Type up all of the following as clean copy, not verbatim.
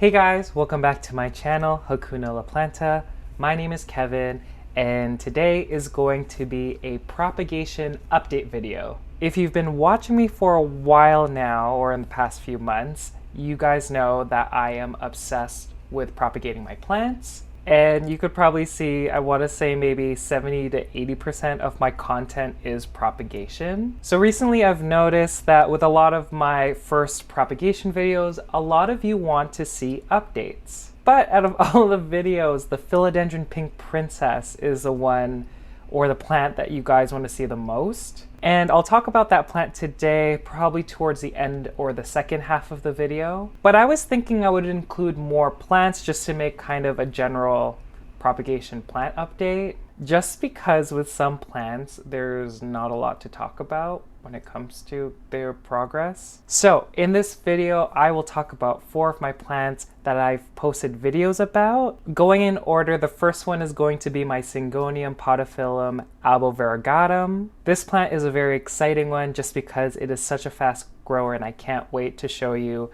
Hey guys, welcome back to my channel, Hakuna La Planta. My name is Kevin, and today is going to be a propagation update video. If you've been watching me for a while now, or in the past few months, you guys know that I am obsessed with propagating my plants. And you could probably see, I want to say maybe 70 to 80% of my content is propagation. So recently I've noticed that with a lot of my first propagation videos, a lot of you want to see updates. But out of all the videos, the Philodendron Pink Princess is the one, or the plant, that you guys want to see the most. And I'll talk about that plant today, probably towards the end or the second half of the video. But I was thinking I would include more plants just to make kind of a general propagation plant update. Just because with some plants, there's not a lot to talk about when it comes to their progress. So in this video, I will talk about 4 of my plants that I've posted videos about. Going in order, the first one is going to be my Syngonium Podophyllum Albo Variegatum. This plant is a very exciting one just because it is such a fast grower, and I can't wait to show you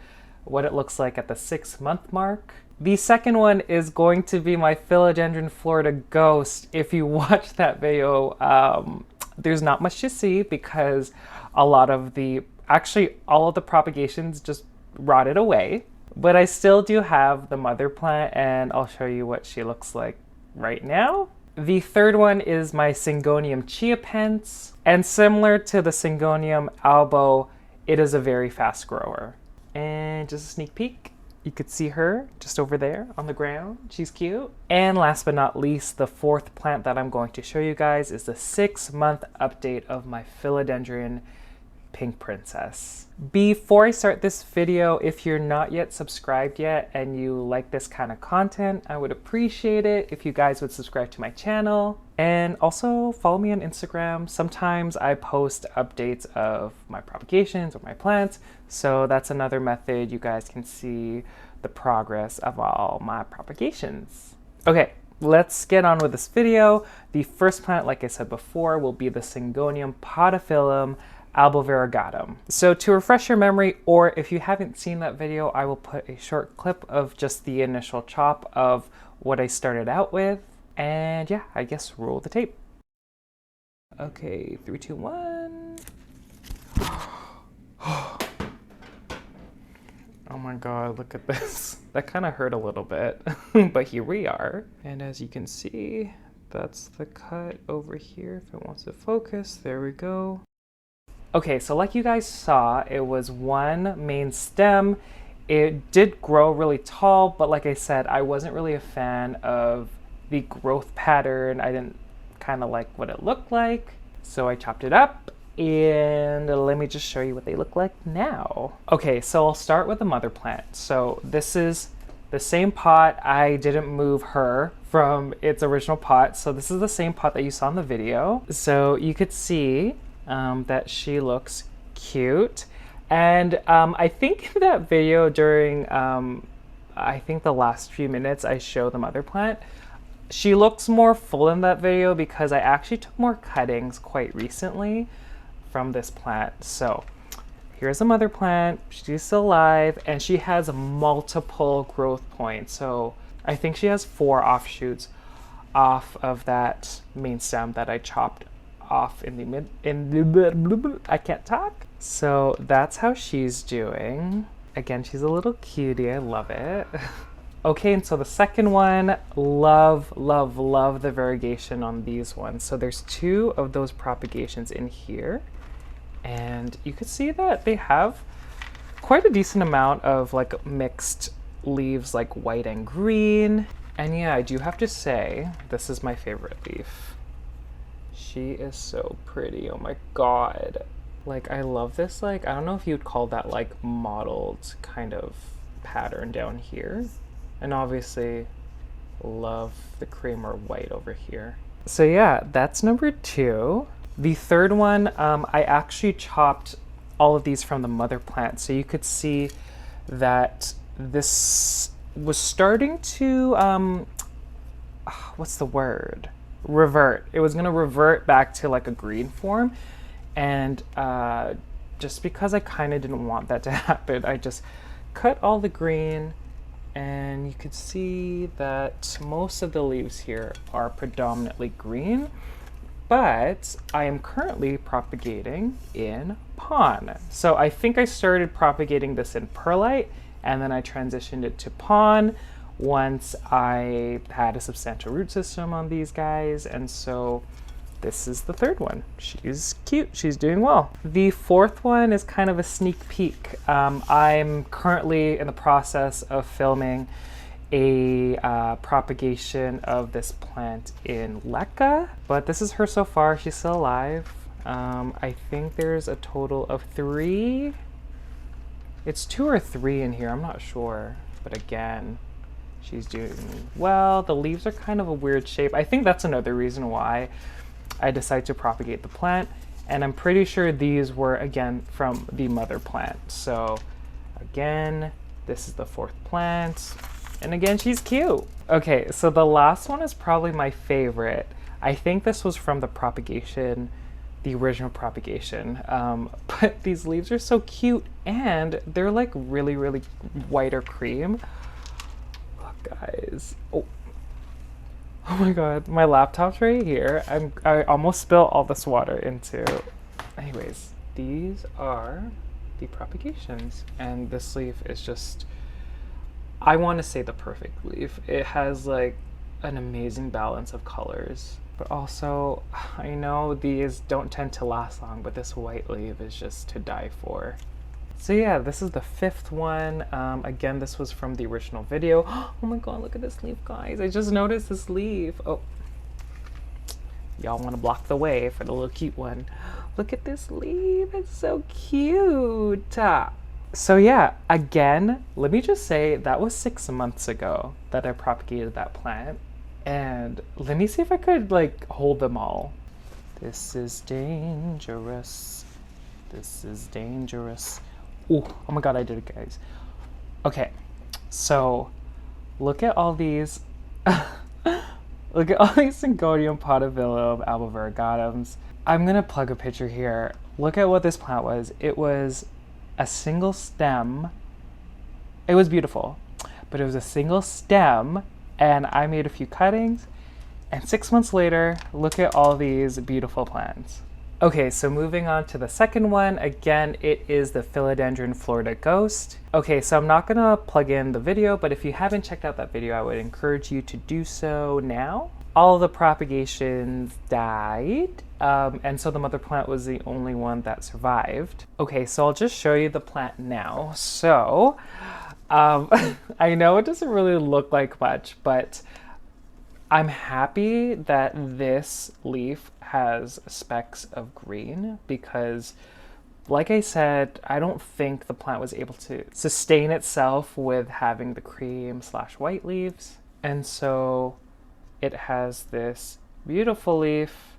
what it looks like at the 6-month mark. The second one is going to be my Philodendron Florida Ghost. If you watch that video, there's not much to see because all of the propagations just rotted away. But I still do have the mother plant, and I'll show you what she looks like right now. The third one is my Syngonium Chiapense, and similar to the Syngonium Albo, it is a very fast grower. And just a sneak peek. You could see her just over there on the ground. She's cute. And last but not least, the 4th plant that I'm going to show you guys is the 6-month update of my Philodendron Pink Princess. Before I start this video, if you're not yet subscribed yet and you like this kind of content, I would appreciate it if you guys would subscribe to my channel. And also follow me on Instagram. Sometimes I post updates of my propagations or my plants, so that's another method you guys can see the progress of all my propagations. Okay, let's get on with this video. The first plant, like I said before, will be the Syngonium Podophyllum Albo Variegatum. So to refresh your memory, or if you haven't seen that video, I will put a short clip of just the initial chop of what I started out with. And yeah, I guess roll the tape. Okay, 3, 2, 1. Oh my god, look at this. That kind of hurt a little bit, but here we are. And as you can see, that's the cut over here. If it wants to focus, there we go. Okay, so like you guys saw, it was one main stem. It did grow really tall, but like I said, I wasn't really a fan of the growth pattern. I didn't kind of like what it looked like, so I chopped it up, and let me just show you what they look like now. Okay, so I'll start with the mother plant. So this is the same pot. I didn't move her from its original pot, so this is the same pot that you saw in the video. So you could see that she looks cute. And I think in that video during, I think the last few minutes I show the mother plant, she looks more full in that video because I actually took more cuttings quite recently from this plant. So here's the mother plant. She's still alive, and she has multiple growth points. So I think she has 4 offshoots off of that main stem that I chopped off in the I can't talk. So that's how she's doing. Again, she's a little cutie. I love it. Okay, and so the second one, love the variegation on these ones. So there's 2 of those propagations in here, and you can see that they have quite a decent amount of like mixed leaves, like white and green. And yeah, I do have to say, this is my favorite leaf. She is so pretty. Oh my god. Like, I love this, like, I don't know if you'd call that like mottled kind of pattern down here. And obviously love the cream or white over here. So yeah, that's number 2. The third one, I actually chopped all of these from the mother plant. So you could see that this was starting to, what's the word? Revert. It was gonna revert back to like a green form. And just because I kind of didn't want that to happen, I just cut all the green And you can see that most of the leaves here are predominantly green, but I am currently propagating in pon. So I think I started propagating this in perlite, and then I transitioned it to pon once I had a substantial root system on these guys. And so this is the third one. She's cute, she's doing well. The fourth one is kind of a sneak peek. I'm currently in the process of filming a propagation of this plant in LECA, but this is her so far. She's still alive. I think there's a total of 3. It's 2 or 3 in here, I'm not sure, but again, she's doing well. The leaves are kind of a weird shape. I think that's another reason why I decided to propagate the plant, and I'm pretty sure these were again from the mother plant. So again, this is the 4th plant, and again, she's cute. Okay, so the last one is probably my favorite. I think this was from the propagation, the original propagation, but these leaves are so cute, and they're like really, really white or cream. Look, guys. Oh my god, my laptop's right here. I almost spilled all this water into. Anyways, these are the propagations, and this leaf is just, I want to say, the perfect leaf. It has like an amazing balance of colors, but also I know these don't tend to last long, but this white leaf is just to die for. So yeah, this is the 5th one. Again, this was from the original video. Oh my god, look at this leaf, guys. I just noticed this leaf. Oh, y'all want to block the way for the little cute one. Look at this leaf, it's so cute. So yeah, again, let me just say that was 6 months ago that I propagated that plant. And let me see if I could like hold them all. This is dangerous. This is dangerous. Oh my god, I did it, guys. Okay, so look at all these. Look at all these Syngonium Podophyllum Albo Variegatums. I'm gonna plug a picture here. Look at what this plant was. It was a single stem. It was beautiful, but it was a single stem, and I made a few cuttings, and 6 months later, look at all these beautiful plants. Okay, so moving on to the second one. Again, it is the Philodendron Florida Ghost. Okay, so I'm not gonna plug in the video, but if you haven't checked out that video, I would encourage you to do so now. All of the propagations died, and so the mother plant was the only one that survived. Okay, so I'll just show you the plant now. So, I know it doesn't really look like much, but I'm happy that this leaf has specks of green because, like I said, I don't think the plant was able to sustain itself with having the cream/white leaves. And so it has this beautiful leaf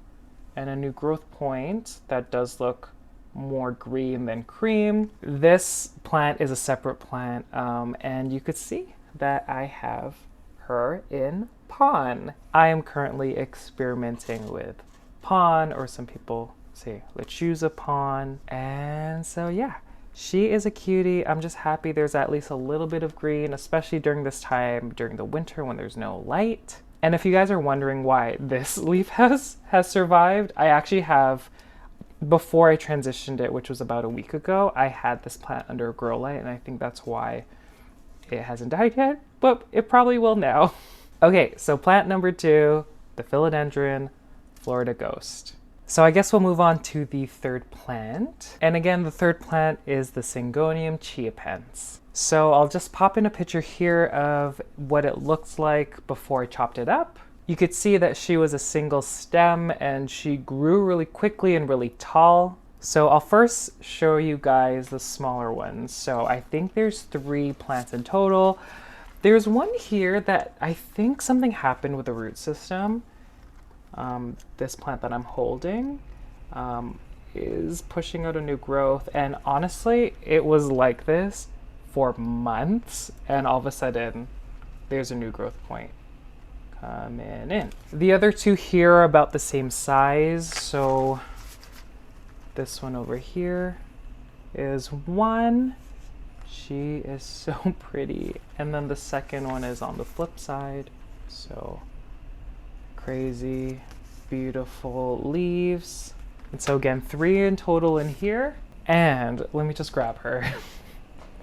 and a new growth point that does look more green than cream. This plant is a separate plant, and you could see that I have her in pon. I am currently experimenting with pon, or some people say lechuza pon, and so yeah, she is a cutie. I'm just happy there's at least a little bit of green, especially during this time during the winter when there's no light. And if you guys are wondering why this leaf has survived, I actually have, before I transitioned it, which was about a week ago, I had this plant under a grow light, and I think that's why it hasn't died yet, but it probably will now. Okay, so plant number 2, the Philodendron Florida Ghost. So I guess we'll move on to the third plant. And again, the third plant is the Syngonium Chiapense. So I'll just pop in a picture here of what it looks like before I chopped it up. You could see that she was a single stem and she grew really quickly and really tall. So I'll first show you guys the smaller ones. So I think there's 3 plants in total. There's one here that I think something happened with the root system. This plant that I'm holding is pushing out a new growth, and honestly, it was like this for months, and all of a sudden, there's a new growth point coming in. The other 2 here are about the same size, so this one over here is 1. She is so pretty. And then the second one is on the flip side. So crazy, beautiful leaves. And so again, 3 in total in here. And let me just grab her.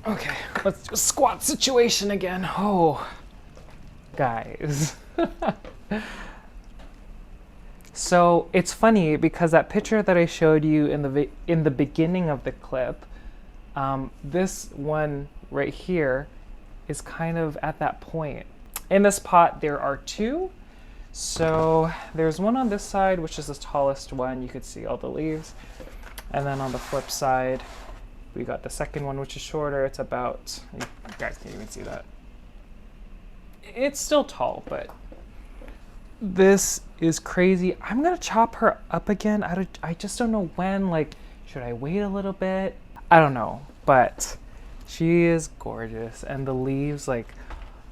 Okay, let's do a squat situation again. Oh, guys. So it's funny because that picture that I showed you in the beginning of the clip, this one right here is kind of at that point. In this pot, there are 2. So there's one on this side, which is the tallest one. You could see all the leaves. And then on the flip side, we got the second one, which is shorter. It's about, you guys can't even see that. It's still tall, but this is crazy. I'm gonna chop her up again. I just don't know when. Like, should I wait a little bit? I don't know, but she is gorgeous. And the leaves, like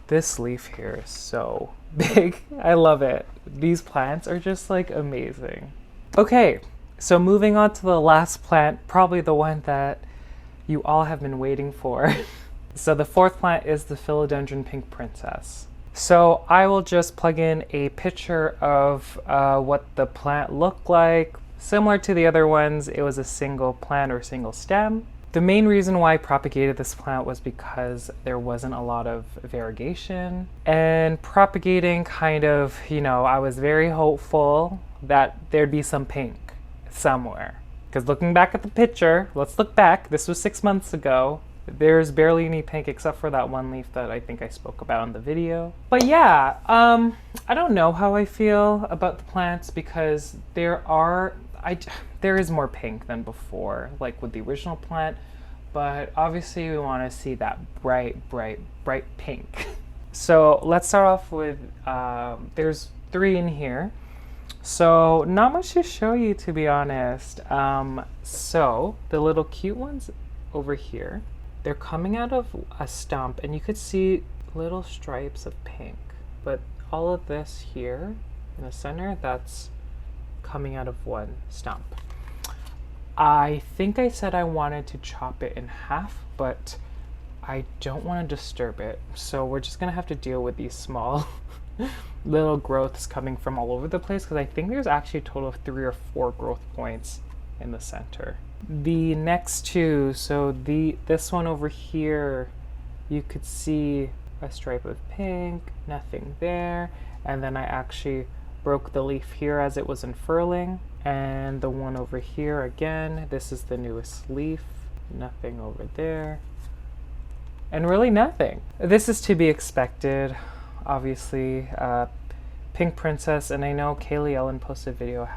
this leaf here is so big. I love it. These plants are just like amazing. Okay, so moving on to the last plant, probably the one that you all have been waiting for. So the 4th plant is the Philodendron Pink Princess. So I will just plug in a picture of what the plant looked like. Similar to the other ones, it was a single plant or single stem. The main reason why I propagated this plant was because there wasn't a lot of variegation. And propagating kind of, you know, I was very hopeful that there'd be some pink somewhere. Because looking back at the picture, let's look back, this was 6 months ago. There's barely any pink except for that one leaf that I think I spoke about in the video. But yeah, I don't know how I feel about the plants because there is more pink than before, like with the original plant, but obviously we want to see that bright pink. So let's start off with, there's 3 in here. So not much to show you, to be honest. So the little cute ones over here, they're coming out of a stump and you could see little stripes of pink, but all of this here in the center, that's coming out of one stump. I think I said I wanted to chop it in half, but I don't want to disturb it. So we're just gonna have to deal with these small little growths coming from all over the place because I think there's actually a total of 3 or 4 growth points in the center. The next 2, so this one over here, you could see a stripe of pink, nothing there, and then I actually broke the leaf here as it was unfurling, and the one over here again, this is the newest leaf, nothing over there, and really nothing. This is to be expected, obviously. Pink Princess, and I know Kaylee Ellen posted a video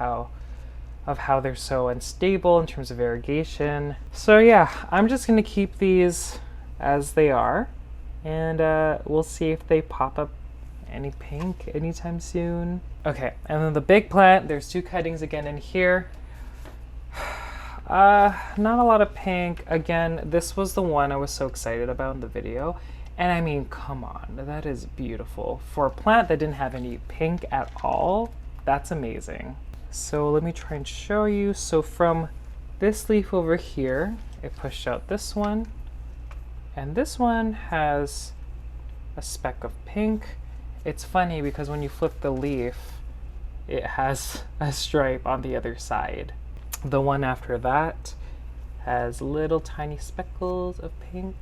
of how they're so unstable in terms of variegation. So yeah, I'm just gonna keep these as they are, and we'll see if they pop up any pink anytime soon. Okay, and then the big plant, there's 2 cuttings again in here. Not a lot of pink. Again, this was the one I was so excited about in the video. And I mean, come on, that is beautiful. For a plant that didn't have any pink at all, that's amazing. So let me try and show you. So from this leaf over here, it pushed out this one. And this one has a speck of pink. It's funny because when you flip the leaf, it has a stripe on the other side. The one after that has little tiny speckles of pink,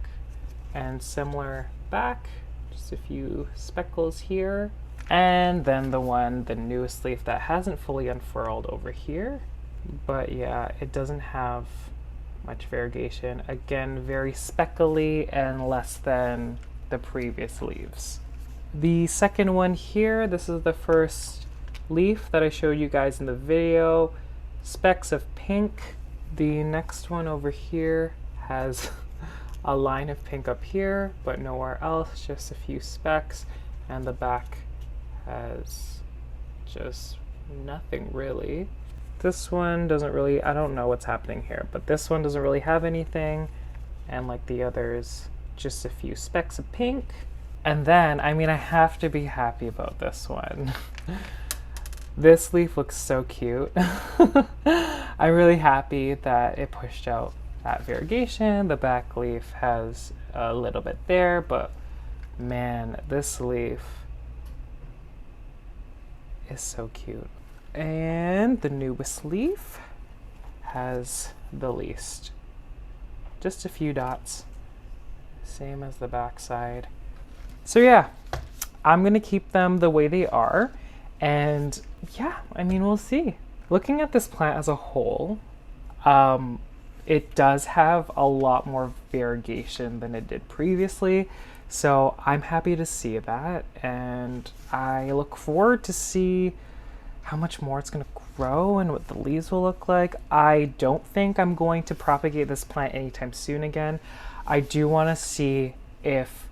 and similar back, just a few speckles here. And then the newest leaf that hasn't fully unfurled over here. But yeah, it doesn't have much variegation. Again, very speckly and less than the previous leaves. The second one here, this is the first leaf that I showed you guys in the video. Specks of pink. The next one over here has a line of pink up here, but nowhere else, just a few specks. And the back has just nothing really. This one doesn't really, I don't know what's happening here, but this one doesn't really have anything. And like the others, just a few specks of pink. And then, I mean, I have to be happy about this one. This leaf looks so cute. I'm really happy that it pushed out that variegation. The back leaf has a little bit there, but man, this leaf is so cute. And the newest leaf has the least. Just a few dots, same as the back side. So yeah, I'm gonna keep them the way they are, and yeah, I mean, we'll see. Looking at this plant as a whole, it does have a lot more variegation than it did previously, so I'm happy to see that, and I look forward to see how much more it's going to grow and what the leaves will look like. I don't think I'm going to propagate this plant anytime soon again. I do want to see if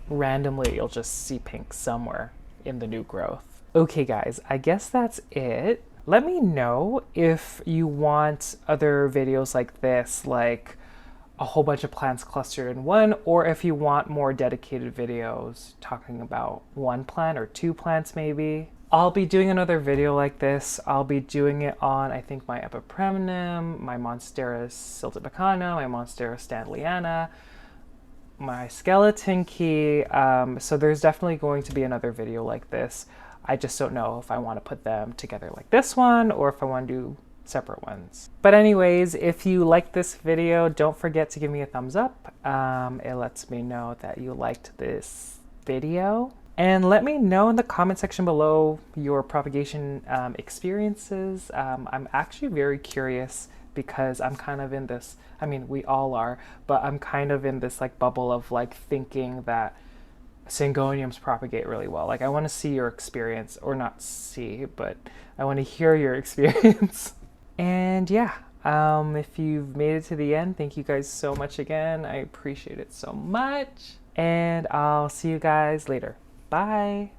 randomly you'll just see pink somewhere in the new growth. Okay guys, I guess that's it. Let me know if you want other videos like this, like a whole bunch of plants clustered in one, or if you want more dedicated videos talking about one plant or two plants maybe. I'll be doing another video like this. I'll be doing it on, I think, my Epipremnum, my Monstera siltepecana, my Monstera stanleyana, my skeleton key. So there's definitely going to be another video like this. I just don't know if I want to put them together like this one or if I want to do separate ones. But anyways, if you liked this video, don't forget to give me a thumbs up. It lets me know that you liked this video. And let me know in the comment section below your propagation experiences. I'm actually very curious because I'm kind of in this, I mean, we all are, but I'm kind of in this like bubble of like thinking that Syngoniums propagate really well. Like I want to see your experience, or not see, but I want to hear your experience. And yeah, if you've made it to the end, thank you guys so much again. I appreciate it so much. And I'll see you guys later. Bye.